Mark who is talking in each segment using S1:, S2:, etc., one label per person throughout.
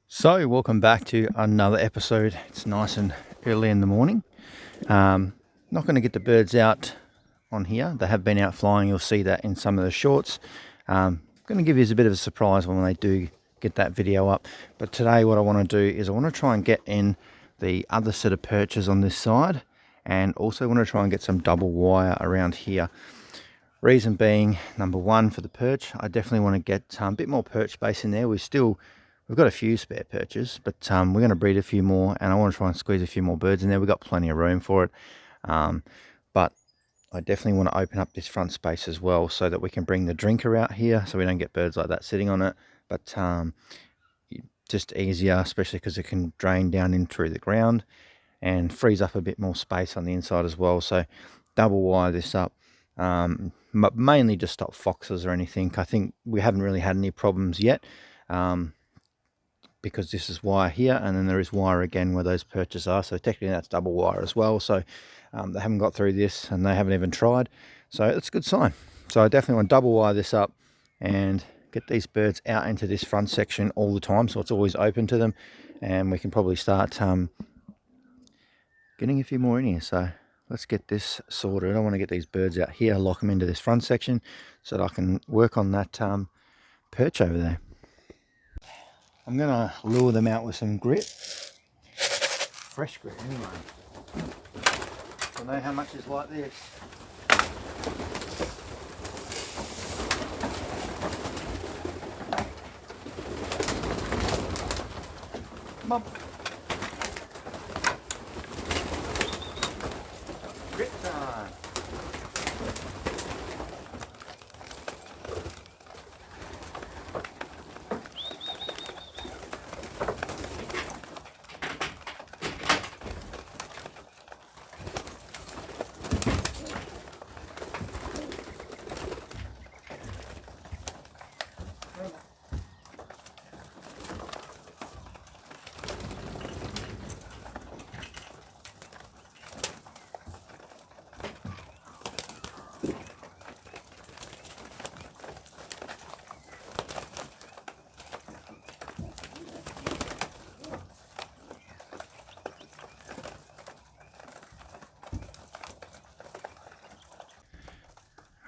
S1: So, welcome back to another episode. It's nice and early in the morning. Not going to get the birds out on here. They have been out flying. You'll see that in some of the shorts. Going to give you a bit of a surprise when they do get that video up. But today what I want to do is I want to try and get in the other set of perches on this side, and also want to try and get some double wire around here. Reason being, number one, for the perch, I definitely want to get a bit more perch space in there. We've got a few spare perches, but we're going to breed a few more, and I want to try and squeeze a few more birds in there. We've got plenty of room for it, but I definitely want to open up this front space as well so that we can bring the drinker out here so we don't get birds like that sitting on it. But just easier, especially because it can drain down in through the ground and frees up a bit more space on the inside as well. So double wire this up, but mainly just stop foxes or anything. I think we haven't really had any problems yet. Because this is wire here, and then there is wire again where those perches are, so technically that's double wire as well. So they haven't got through this, and they haven't even tried, so it's a good sign. So I definitely want to double wire this up and get these birds out into this front section all the time, so it's always open to them, and we can probably start getting a few more in here. So let's get this sorted. I want to get these birds out here, lock them into this front section so that I can work on that perch over there. I'm going to lure them out with some grit. Fresh grit anyway. I know how much is like this. Come on. Grit time.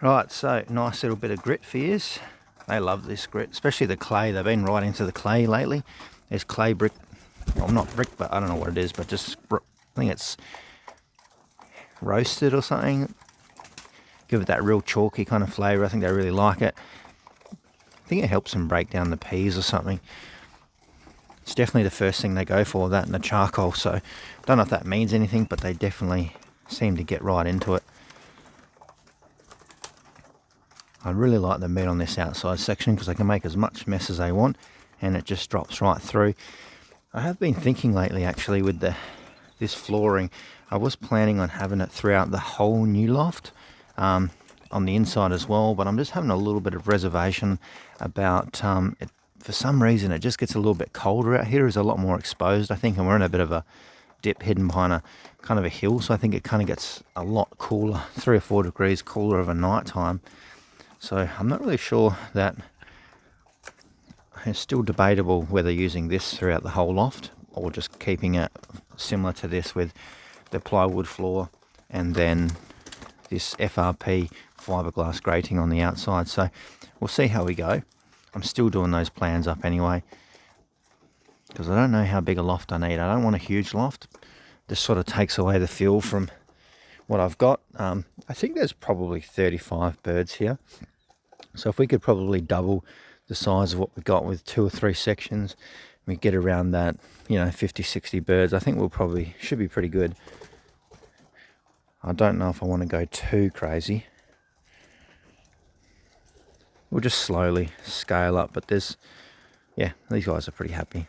S1: Right, so nice little bit of grit for yous. They love this grit, especially the clay. They've been right into the clay lately. There's clay brick, well, not brick, but I don't know what it is, but just, I think it's roasted or something. Give it that real chalky kind of flavour. I think they really like it. I think it helps them break down the peas or something. It's definitely the first thing they go for, that and the charcoal. So don't know if that means anything, but they definitely seem to get right into it. I really like the meat on this outside section because they can make as much mess as they want, and it just drops right through. I have been thinking lately, actually, with this flooring, I was planning on having it throughout the whole new loft, on the inside as well, but I'm just having a little bit of reservation about it. For some reason it just gets a little bit colder out here. It's a lot more exposed, I think, and we're in a bit of a dip hidden behind a kind of a hill, so I think it kind of gets a lot cooler, 3 or 4 degrees cooler of a night time. So I'm not really sure that it's still debatable whether using this throughout the whole loft or just keeping it similar to this with the plywood floor and then this FRP fiberglass grating on the outside. So we'll see how we go. I'm still doing those plans up anyway because I don't know how big a loft I need. I don't want a huge loft. This sort of takes away the feel from what I've got. I think there's probably 35 birds here, so if we could probably double the size of what we got with 2 or 3 sections, we get around that, 50-60 birds, I think we'll probably should be pretty good. I don't know if I want to go too crazy. We'll just slowly scale up, but these guys are pretty happy.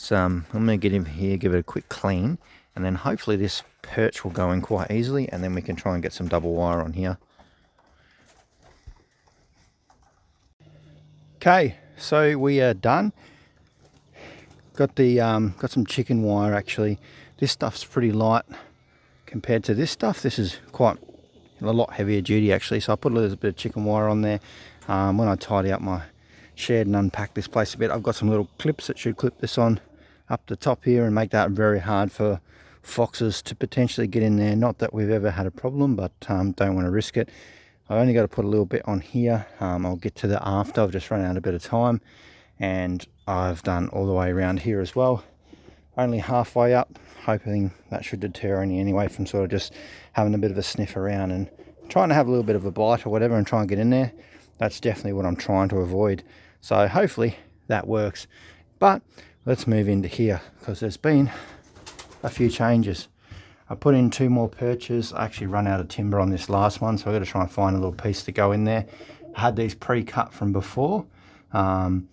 S1: I'm going to get in here, give it a quick clean, and then hopefully this perch will go in quite easily, and then we can try and get some double wire on here. Okay, so we are done. Got some chicken wire actually. This stuff's pretty light compared to this stuff. This is quite a lot heavier duty actually, so I put a little bit of chicken wire on there. When I tidy up my shared and unpacked this place a bit. I've got some little clips that should clip this on up the top here and make that very hard for foxes to potentially get in there. Not that we've ever had a problem, but don't want to risk it. I only got to put a little bit on here. I'll get to the after. I've just run out a bit of time, and I've done all the way around here as well. Only halfway up, hoping that should deter any anyway from sort of just having a bit of a sniff around and trying to have a little bit of a bite or whatever and try and get in there. That's definitely what I'm trying to avoid. So hopefully that works. But let's move into here, because there's been a few changes. I put in 2 more perches. I actually run out of timber on this last one, so I've got to try and find a little piece to go in there. I had these pre-cut from before, from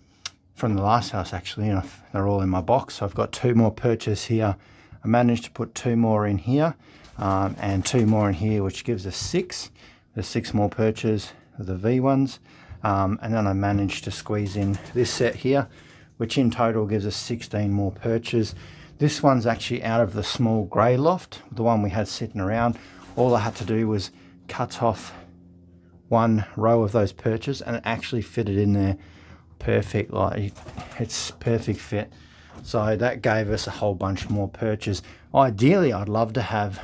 S1: the last house actually, and they're all in my box. So I've got 2 more perches here. I managed to put 2 more in here, and 2 more in here, which gives us 6. There's 6 more perches of the V ones, and then I managed to squeeze in this set here, which in total gives us 16 more perches. This one's actually out of the small grey loft, the one we had sitting around. All I had to do was cut off 1 row of those perches, and it actually fitted in there perfect. Like, it's perfect fit. So that gave us a whole bunch more perches. Ideally, I'd love to have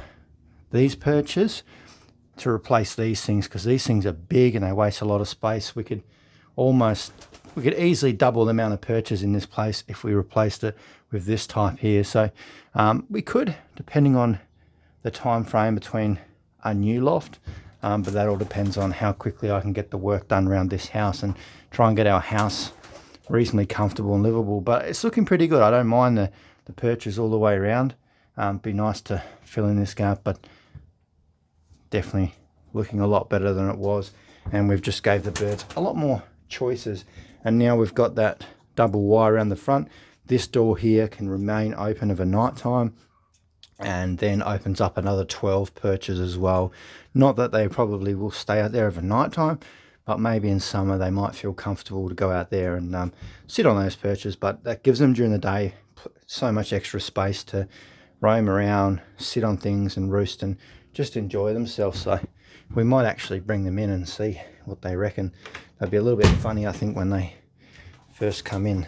S1: these perches to replace these things, because these things are big and they waste a lot of space. We could easily double the amount of perches in this place if we replaced it with this type here. So we could, depending on the time frame between a new loft, but that all depends on how quickly I can get the work done around this house and try and get our house reasonably comfortable and livable. But it's looking pretty good. I don't mind the perches all the way around. Be nice to fill in this gap, but definitely looking a lot better than it was. And we've just gave the birds a lot more choices, and now we've got that double wire around the front. This door here can remain open of a night time, and then opens up another 12 perches as well. Not that they probably will stay out there over night time, but maybe in summer they might feel comfortable to go out there and sit on those perches. But that gives them during the day so much extra space to roam around, sit on things and roost and just enjoy themselves. So we might actually bring them in and see what they reckon. That'd be a little bit funny, I think, when they first come in.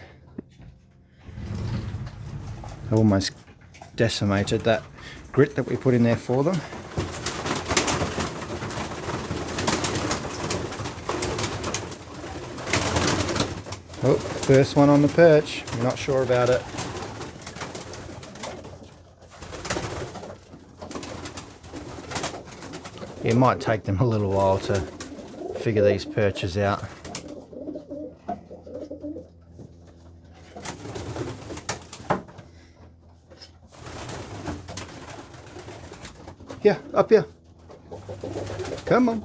S1: I almost decimated that grit that we put in there for them. Oh, first one on the perch. I'm not sure about it. It might take them a little while to figure these perches out. Yeah, up here. Come on.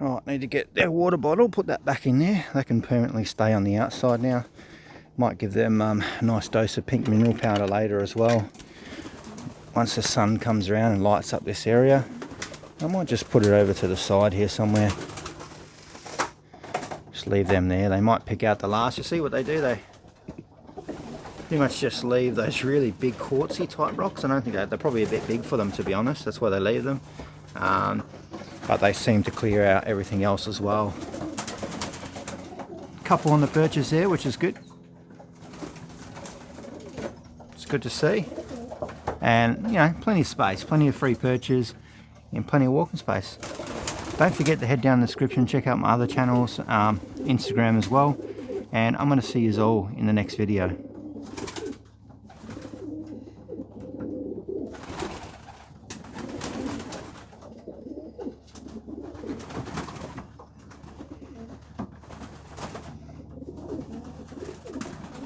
S1: Right, need to get their water bottle, put that back in there. They can permanently stay on the outside now. Might give them a nice dose of pink mineral powder later as well. Once the sun comes around and lights up this area, I might just put it over to the side here somewhere. Just leave them there. They might pick out the last. You see what they do? They pretty much just leave those really big quartzy type rocks. I don't think they're probably a bit big for them, to be honest. That's why they leave them. But they seem to clear out everything else as well. Couple on the perches there, which is good. It's good to see. And, you know, plenty of space, plenty of free perches, and plenty of walking space. Don't forget to head down in the description, check out my other channels, Instagram as well. And I'm going to see you all in the next video.